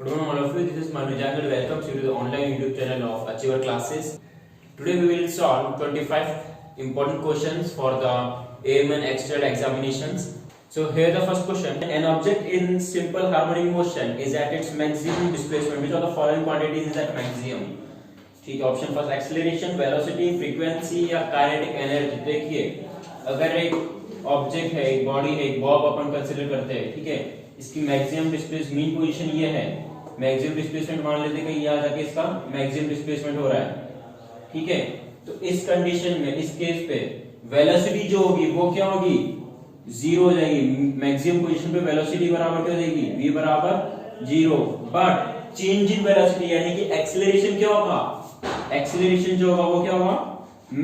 Good morning all of you. This is Manu Jangal. Welcome you to the online YouTube channel of Achiever Classes. Today we will solve 25 important questions for the AMN external examinations. So here the first question. An object in simple harmonic motion is at its maximum displacement. Which of the following quantities is at maximum? ठीक है, option first acceleration, velocity, frequency या kinetic energy. देखिए अगर एक object है, एक body है, एक बॉब अपन कंसीडर करते हैं, ठीक है, इसकी मैक्सिमम डिस्प्लेसमेंट मीन पोजीशन ये है, मैक्सिमम डिस्प्लेसमेंट मान लेते हैं कि यहाँ जाके इसका मैक्सिमम डिस्प्लेसमेंट हो रहा है, ठीक है. तो इस कंडीशन में, इस केस पे वेलोसिटी जो होगी वो क्या होगी, जीरो हो जाएगी. मैक्सिमम पोजीशन पे वेलोसिटी बराबर क्या हो जाएगी, v बराबर zero. But change in velocity यानी कि एक्सेलरेशन क्या होगा, एक्सेलरेशन जो होगा वो क्या होगा,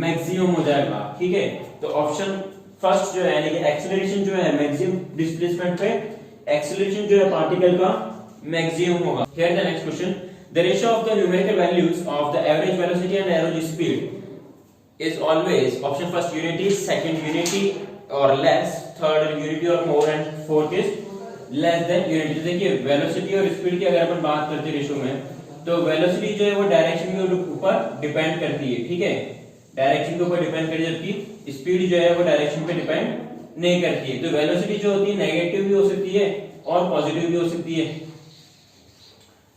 मैक्सिमम हो जाएगा. ठीक है, तो ऑप्शन फर्स्ट जो है यानी कि एक्सेलरेशन जो है मैक्सिमम डिस्प्लेसमेंट पे एक्सेलरेशन जो है पार्टिकल का मैक्सिमम होगा. Here the next question. The ratio of the numerical values of the average velocity and average speed is always option first unity, second unity और लेस, थर्ड यूनिटी और more and fourth is less than unity. देखिए velocity और speed की अगर अपन बात करते हैं ratio में, तो वेलोसिटी जो है वो डायरेक्शन के ऊपर डिपेंड करती है. ठीक है, डायरेक्शन के ऊपर डिपेंड करती है, जबकि स्पीड जो है वो डायरेक्शन पे डिपेंड नहीं करती है. तो वेलोसिटी जो होती है नेगेटिव भी हो सकती है और पॉजिटिव भी हो सकती है.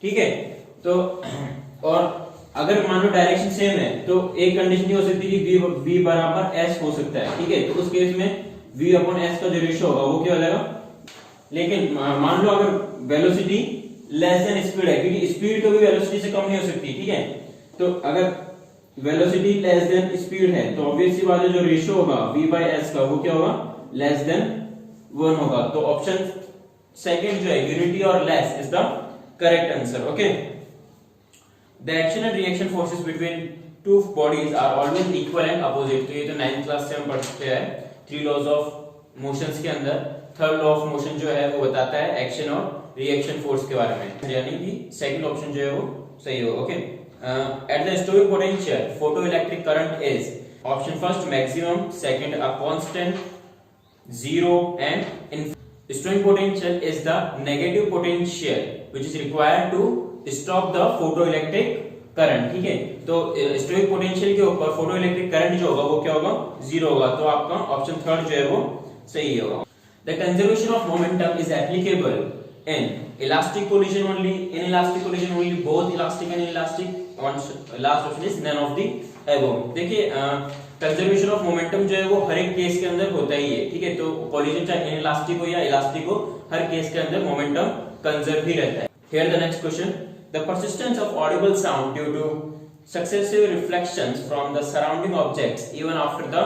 ठीक है, तो और अगर मान लो डायरेक्शन सेम है तो एक कंडीशन ये हो सकती है कि v बराबर s हो सकता है. ठीक है, तो उस केस में v अपॉन s का जो रेशियो होगा वो क्या हो जाएगा. लेकिन मान लो अगर वेलोसिटी लेस देन स्पीड है, क्योंकि स्पीड कभी वेलोसिटी से कम नहीं हो सकती. ठीक है, तो अगर वेलोसिटी लेस देन स्पीड है तो ऑब्वियस सी बात है जो रेशियो होगा v बाय s का वो क्या होगा, लेस देन 1 होगा. तो ऑप्शन सेकंड जो है यूनिटी और less is the correct answer. Okay, the action and reaction forces between two bodies are always equal and opposite. तो ये तो 9th क्लास से हम पढ़ चुके हैं. 3 लॉज ऑफ मोशंस के अंदर थर्ड लॉ ऑफ मोशन जो है वो बताता है एक्शन और रिएक्शन फोर्स के बारे में, यानी कि सेकंड ऑप्शन जो है वो सही होगा. Okay, at the stopping potential photoelectric current is option first maximum, second a constant, zero and stopping potential is the negative potential which is required to stop the photoelectric current. ठीक है, तो stoic potential के ऊपर photoelectric current जो होगा वो क्या होगा, जीरो होगा. तो आपका ऑप्शन थर्ड जो है वो सही होगा. The conservation of momentum is applicable in elastic collision only, inelastic collision only, both elastic and inelastic. Last option is none of the above. देखिए कंजर्वेशन ऑफ मोमेंटम जो है वो हर एक केस के अंदर होता ही है. ठीक है, तो कोलिजन चाहे इनइलास्टिक हो या इलास्टिक हो, हर केस के अंदर मोमेंटम कंजर्व ही रहता है. Here the next question. The persistence of audible sound due to successive reflections from the surrounding objects even after the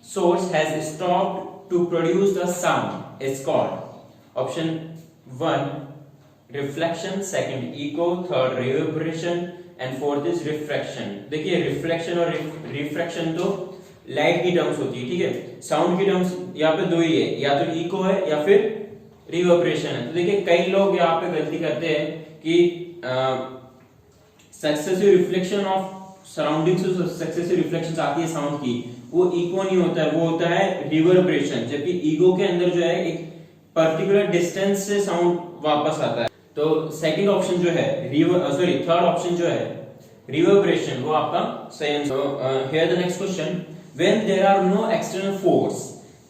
source has stopped to produce the sound is called option 1 reflection, second echo, third reverberation and fourth is refraction. देखिए reflection और refraction तो light की terms होती है. ठीक है, sound की terms यहाँ पे दो ही है, या तो इको है या फिर रिवर्बरेशन है. तो देखिए कई लोग यहाँ पे गलती करते हैं कि सक्सेसिव रिफ्लेक्शन ऑफ सराउंडिंग्स से सक्सेसिव रिफ्लेक्शंस आती है साउंड की, वो इको नहीं होता है, वो होता है रिवर्बरेशन. जबकि ईगो के अंदर जो है एक पर्टिकुलर डिस्टेंस से साउंड वापस आता है. तो सेकंड ऑप्शन जो है थर्ड ऑप्शन जो है रिवर्बरेशन, वो आपका सही answer. Here the next question. When there are no external force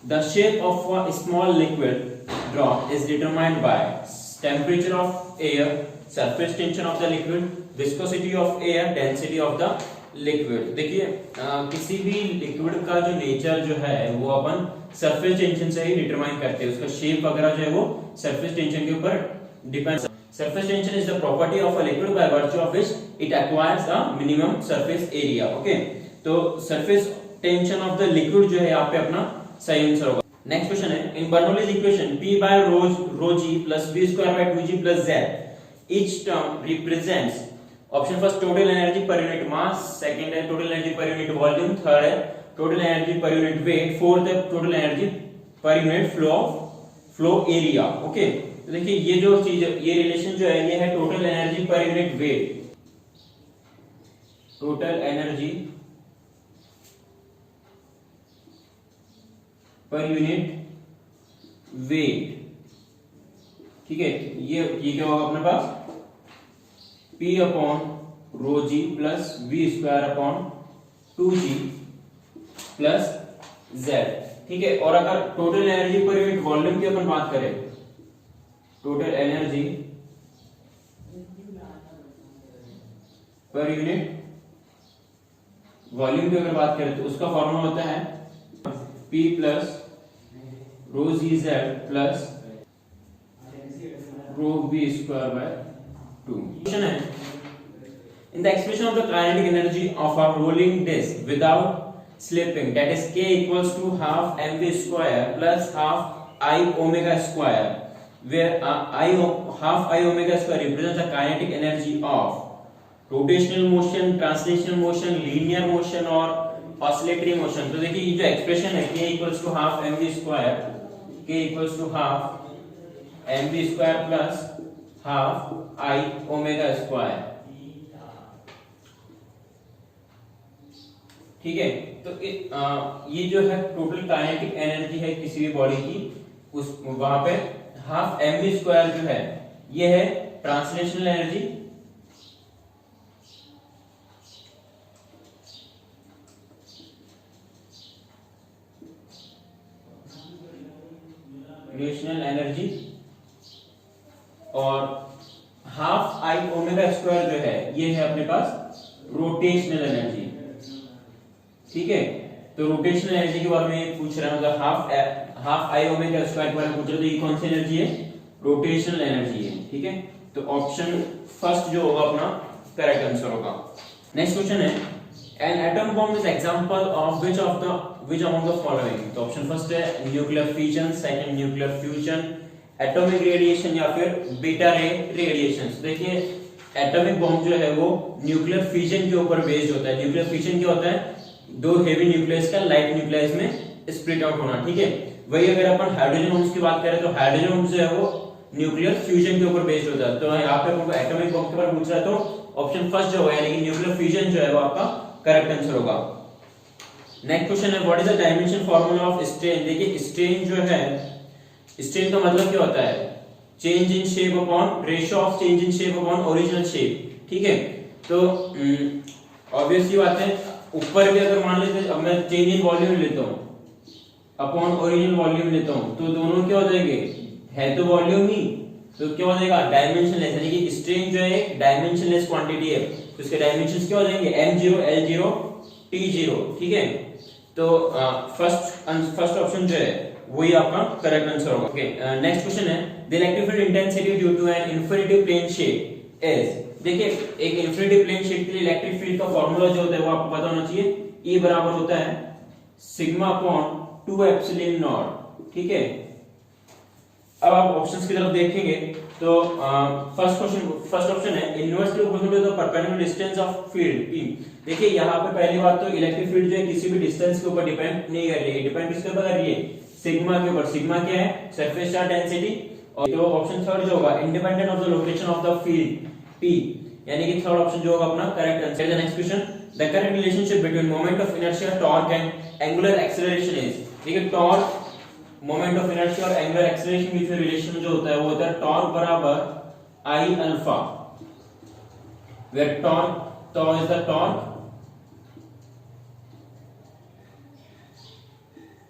the shape of a small liquid drop is determined by temperature of air, surface tension of the liquid, viscosity of air, density of the liquid. देखिए किसी भी liquid का जो nature जो है वो अपन surface tension से ही determine करते हैं. उसका शेप वगैरह जो है वो सरफेस टेंशन के ऊपर depend. Surface tension is the property of a liquid by virtue of which it acquires a minimum surface area. Okay, तो surface tension of the liquid जो है यहाँ पे अपना सही आंसर होगा. नेक्स्ट क्वेश्चन है. In Bernoulli's equation P by rho g plus V square by 2g plus z each term represents option first total energy per unit mass, second है total energy per unit volume, third है total energy per unit weight, fourth है total energy per unit flow area. Okay, तो देखिए ये जो चीज ये relation जो है ये है total energy per unit weight, total energy per unit weight. ठीक है, ये क्या होगा अपने पास P upon rho g plus v square upon 2g plus z, ठीक है। और अगर total energy per unit volume की अपन बात करें, total energy per unit volume की अगर बात करें तो उसका फॉर्मूला होता है P plus rho g z plus rho b square by 2। Question है, in the expression of the kinetic energy of a rolling disk without slipping, that is k equals to half mv square plus half I omega square, where half I omega square represents the kinetic energy of rotational motion, translational motion, linear motion और oscillatory motion। तो देखिए ये जो expression है k equals to half mv square, k equals to half mv square plus half I omega square, ठीक है। तो ये जो है टोटल काइनेटिक एनर्जी है किसी भी बॉडी की, उस वहां पे हाफ mv स्क्वायर जो है ये है ट्रांसलेशनल एनर्जी, ट्रांसलेशनल एनर्जी, और हाफ आई ओमेगा स्क्वायर जो है ये है अपने पास रोटेशनल एनर्जी, ठीक है। तो रोटेशनल एनर्जी के बारे में पूछ रहा है, मतलब हाफ आई ओमेगा स्क्वायर के बारे में पूछ रहा है, तो ये कौन सी एनर्जी है, रोटेशनल एनर्जी है, ठीक है। तो ऑप्शन फर्स्ट जो होगा अपना करेक्ट आंसर होगा। नेक्स्ट क्वेश्चन है, an atom bomb is example of which among the following। तो ऑप्शन फर्स्ट है nuclear fission, second nuclear fusion, atomic radiation या फिर बीटा रे रेडिएशन। देखिए एटॉमिक बॉम्ब जो है वो न्यूक्लियर फिजन के ऊपर बेस्ड होता है। न्यूक्लियर फिजन क्या होता है, दो हेवी न्यूक्लियस का लाइट न्यूक्लियस में स्प्लिट आउट होना, ठीक है। वही अगर अपन हाइड्रोजन बॉम्ब्स की बात करें तो हाइड्रोजन बॉम्ब जो है वो न्यूक्लियर फ्यूजन के ऊपर बेस्ड होता है। तो यहाँ पे आपको एटॉमिक बॉम्ब के बारे में पूछ रहा है तो ऑप्शन फर्स्ट जो है यानी कि न्यूक्लियर फ्यूजन जो है वो आपका करेक्ट आंसर होगा। नेक्स्ट क्वेश्चन है, what is the dimension formula of strain. देखिए स्ट्रेन जो है, स्ट्रेन का मतलब क्या होता है, change in shape upon ratio of change in shape upon original shape, ठीक है। तो ऑब्वियस सी बात है, ऊपर भी अगर मान लेते अब मैं चेंज इन वॉल्यूम लेता हूं अपॉन ओरिजिनल वॉल्यूम लेता हूं तो दोनों क्या हो जाएंगे, है तो वॉल्यूम ही, तो क्या हो जाएगा डायमेंशनलेस, यानी कि स्ट्रेन जो है डायमेंशनलेस क्वांटिटी है, तो इसके डायमेंशंस क्या हो जाएंगे m0 l0 t0, ठीक है। तो फर्स्ट ऑप्शन जो है वही आपका करेक्ट आंसर होगा। ओके, नेक्स्ट क्वेश्चन है, the electric field intensity due to an infinity plane shape is. देखिए एक इन्फिनिटी प्लेन शेप के लिए इलेक्ट्रिक फील्ड का फार्मूला जो होता है वो आपको पता होना चाहिए, E बराबर होता है सिग्मा अपॉन 2 एप्सिलॉन नॉट, ठीक है। अब आप ऑप्शंस की तरफ देखेंगे तो फर्स्ट ऑप्शन है inversely proportional to the perpendicular distance of field P। देखिए यहाँ पे पहली बात तो इलेक्ट्रिक फील्ड जो है किसी भी डिस्टेंस के ऊपर डिपेंड नहीं कर रही है, डिपेंड किसके ऊपर कर रही है, सिग्मा के ऊपर। सिग्मा क्या है, सरफेस चार्ज डेंसिटी। और तो ऑप्शन थर्ड जो होगा independent of the location of the field P, यानी कि थर्ड ऑप्शन जो होगा अपना correct answer. The next question, the correct relationship between moment of inertia torque and angular acceleration is. देखिए टॉर्क, मोमेंट ऑफ इनर्शिया और angular acceleration बीच में relation जो होता है वो होता है टॉर्क बराबर I alpha, where tau is the torque,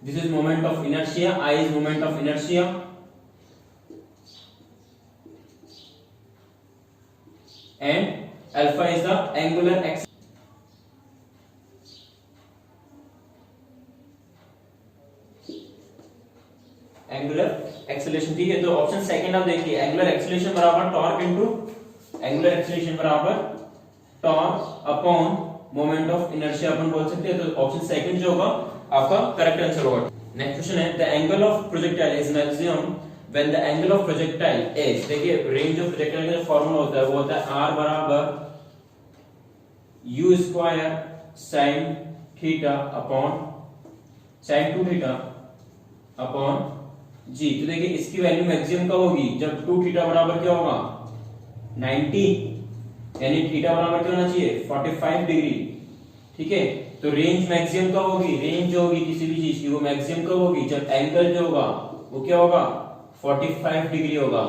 this is moment of inertia, I is moment of inertia, and alpha is the angular acceleration। ठीक है, तो ऑप्शन सेकंड आप देखिए, एंगुलर एक्सेलरेशन बराबर टॉर्क इनटू एंगुलर एक्सेलरेशन बराबर torque upon moment of inertia अपन बोल सकते हैं। तो ऑप्शन सेकंड जो होगा आपका करेक्ट आंसर होगा। नेक्स्ट क्वेश्चन है, the angle of projectile is maximum when the angle of projectile is. देखिए रेंज ऑफ प्रोजेक्टाइल का जो फार्मूला होता है वो होता है r बराबर u square sin theta upon sin 2 theta upon g। तो देखिए इसकी वैल्यू मैक्सिमम कब होगी, जब 2 थीटा बराबर क्या होगा 90, यानी थीटा बराबर क्या होना चाहिए 45 डिग्री, ठीक है। तो रेंज मैक्सिमम कब होगी, रेंज जो होगी किसी भी चीज की वो मैक्सिमम कब होगी, जब एंगल जो होगा वो क्या होगा 45 डिग्री होगा।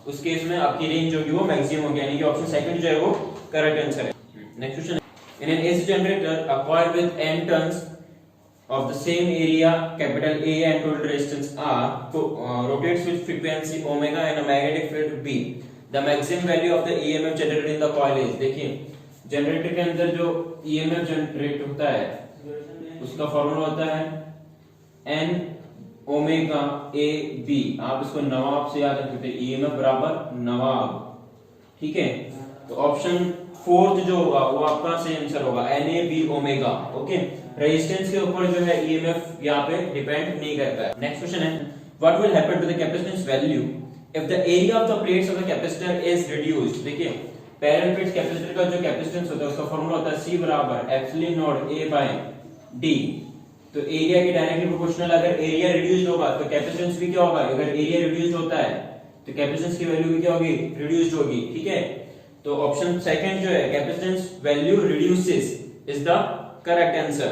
उस केस में आपकी रेंज होगी वो मैक्सिमम होगी, यानी कि ऑप्शन सेकंड जो है वो करेक्ट आंसर है। Next question, in an AC generator acquired with n turns of the same area capital A and total resistance R rotates with frequency omega and a magnetic field B, the maximum value of the EMF generated in the coil is। देखिए generator के अंदर जो EMF generate होता है उसका formula होता है n omega A B। आप इसको नवाब से याद रख सकते हैं, EMF बराबर नवाब, ठीक है। तो ऑप्शन फोर्थ जो होगा वो आपका सही आंसर होगा, NAB ओमेगा। ओके, रेजिस्टेंस के ऊपर जो है EMF यहाँ पे डिपेंड नहीं करता है। नेक्स्ट क्वेश्चन है, what will happen to the capacitance value if the area of the plates of the capacitor is reduced. देखिए पैरेलल प्लेट कैपेसिटर का जो कैपेसिटेंस होता है उसका फार्मूला होता है C बराबर epsilon naught A by D। तो एरिया के डायरेक्टली प्रोपोर्शनल, अगर एरिया रिड्यूस्ड होगा तो कैपेसिटेंस भी क्या होगा, अगर एरिया रिड्यूस्ड होता है तो कैपेसिटेंस की वैल्यू भी क्या होगी, रिड्यूस्ड होगी, ठीक है। तो ऑप्शन सेकंड जो है capacitance value reduces is the correct answer.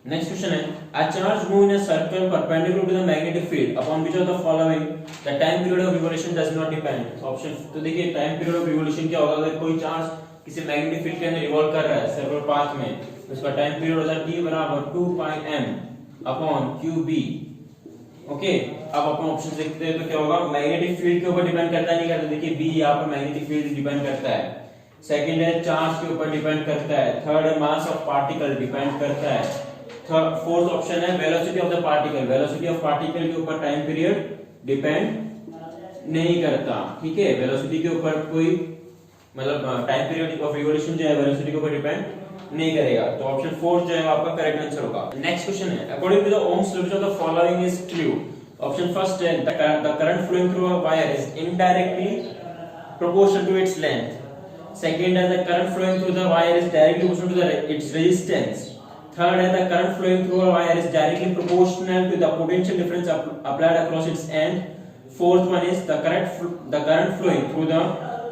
Next question है, a charge move in a circle perpendicular to the magnetic field upon which of the following the time period of revolution does not depend। Option, तो देखिए time period of revolution क्या होगा, अगर कोई charge किसी magnetic field के अंदर revolve कर रहा है सर्कुलर पाथ में, उसका टाइम पीरियड होता है t बराबर 2 पाई m अपॉन qb। ओके, अब अपन ऑप्शन देखते हैं तो क्या होगा, मैग्नेटिक फील्ड के ऊपर डिपेंड करता है नहीं करता, देखिए बी यहाँ पर मैग्नेटिक फील्ड डिपेंड करता है, सेकंड है चार्ज के ऊपर डिपेंड करता है, थर्ड है मास ऑफ पार्टिकल डिपेंड करता है, फोर्थ ऑप्शन है velocity of the particle, velocity of particle के ऊपर टाइम पीरियड डिपेंड नहीं करता, ठीक है। वेलोसिटी के ऊपर कोई मतलब टाइम पीरियड ऑफ रिवोल्यूशन जो है वेलोसिटी के ऊपर डिपेंड नहीं करेगा, तो ऑप्शन फोर्थ जो है आपका करेक्ट आंसर होगा। नेक्स्ट क्वेश्चन है, according to the Ohm's law of the following is true. Option first है the current flowing through a wire is indirectly proportional to its length. Second है the current flowing through the wire is directly proportional to its resistance. Third है the current flowing through a wire is directly proportional to the potential difference applied across its end. Fourth one is the current flowing through the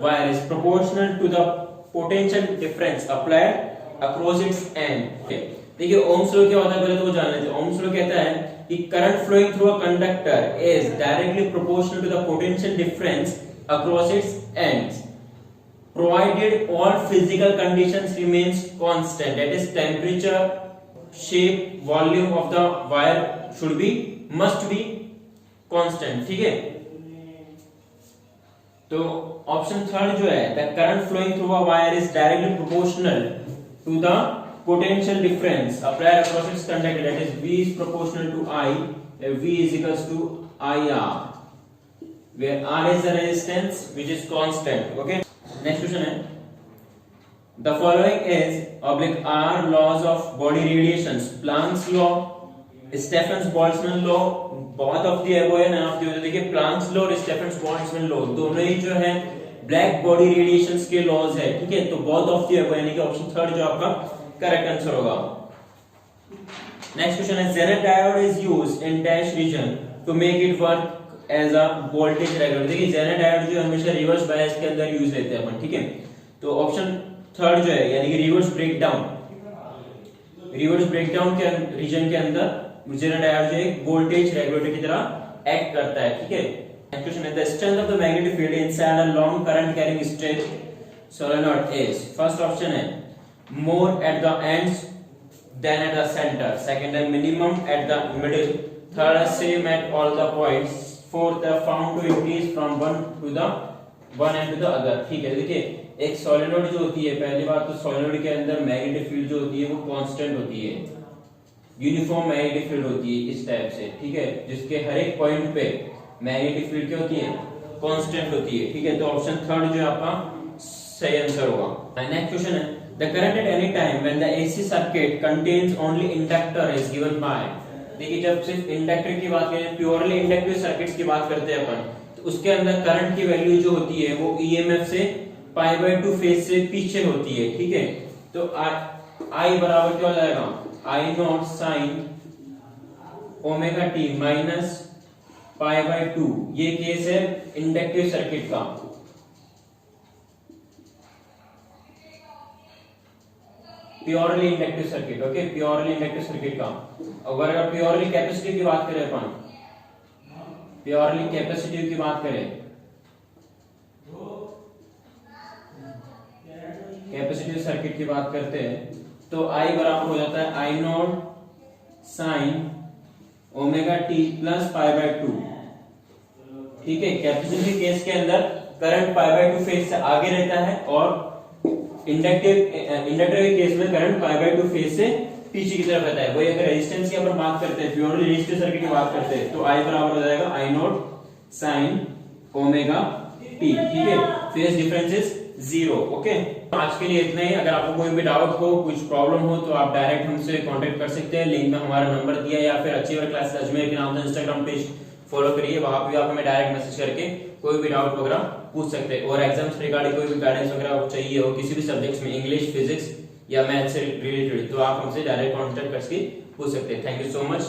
wire is proportional to the potential difference applied across its end. देखिए Ohm's law क्या होता है पहले तो वो जान लेते हैं। ओम्स लॉ कहता है कि current flowing through a conductor is directly proportional to the potential difference across its ends provided all physical conditions remains constant, that is temperature, shape, volume of the wire must be constant, ठीक है। तो option third जो है the current flowing through a wire is directly proportional to the potential difference applied across its conductor, that is V is proportional to I, V is equals to IR, where R is the resistance which is constant, okay। Next question है, the following is oblique are laws of body radiations, Planck's law, Stephen's Boltzmann law, both of the above and of the, देखिए Planck's law और Stephen's Boltzmann law दोनों ही जो है black body radiations के laws है, ठीक है। तो बोथ ऑफ द अबव यानी कि ऑप्शन थर्ड जो आपका करेक्ट आंसर होगा। नेक्स्ट क्वेश्चन है, zener diode is used in dash region to make it work as a voltage regulator. देखिए ज़ेनर डायोड जो हमेशा रिवर्स बायस के अंदर यूज लेते हैं अपन, ठीक है। तो ऑप्शन थर्ड जो है यानी कि रिवर्स ब्रेकडाउन के रीजन के अंदर ज़ेनर डायोड जो एक वोल्टेज रेगुलेटर की तरह एक्ट करता है, ठीक है। Next question is, the strength of the magnetic field inside a long current carrying straight solenoid is, first option है more at the ends than at the center, second है minimum at the middle, third है same at all the points, fourth है found to increase from one end to the other, ठीक है। देखिए एक solenoid जो होती है, पहली बात तो सोलेनोइड के अंदर मैग्नेटिक फील्ड जो होती है वो कांस्टेंट होती है, यूनिफॉर्म मैग्नेटिक फील्ड होती है इस टाइप से, ठीक है, जिसके हर एक पॉइंट पे मैग्नेटिक फील्ड क्या होती है, कांस्टेंट होती है, ठीक है। तो ऑप्शन थर्ड जो है आपका सही आंसर होगा। नेक्स्ट क्वेश्चन है, the current at any time when the AC circuit contains only inductor is given by. देखिए जब सिर्फ इंडक्टर की बात करें, प्योरली इंडक्टिव सर्किट्स की बात करते हैं अपन, तो उसके अंदर करंट की वैल्यू जो होती है वो ईएमएफ से π/2 फेज से पीछे होती है, ठीक है। तो I बराबर क्या हो जाएगा, I naught sine omega T minus π/2। ये केस है इंडक्टिव सर्किट का। Purely inductive circuit, okay, purely inductive circuit का। अगर प्योरली कैपेसिटिव की बात करें अपन, प्योरली कैपेसिटिव की बात करें रेजिस्टिव सर्किट की बात करते हैं तो I बराबर हो जाता है I naught sine omega T plus pi by 2। ठीक है, कैपेसिटर के केस के अंदर करंट पाई बाय 2 फेज से आगे रहता है और इंडक्टर के केस में करंट पाई बाय 2 फेज से पीछे की तरफ रहता है। वही अगर रेजिस्टेंस की अपन बात करते हैं, प्योरली रेजिस्टिव सर्किट की बात करते हैं तो I बराबर हो जाएगा I naught sine omega T. ठीक है, फेज डिफरेंस इज 0। ओके, आज के लिए इतना ही। अगर आपको कोई भी डाउट हो, कुछ प्रॉब्लम हो तो आप डायरेक्ट हमसे कांटेक्ट कर सकते हैं। लिंक में हमारा नंबर दिया है, या फिर अचीवर क्लासेस अजमेर के नाम से इंस्टाग्राम पेज फॉलो करिए, वहां पे आप हमें डायरेक्ट मैसेज करके कोई भी डाउट वगैरह पूछ सकते हैं। और एग्जाम्स रिगार्डिंग कोई भी गाइडेंस वगैरह चाहिए हो किसी भी सब्जेक्ट्स में, इंग्लिश, फिजिक्स या मैथ से रिलेटेड, तो आप हमसे डायरेक्ट कांटेक्ट करके पूछ सकते हैं। Thank you so much.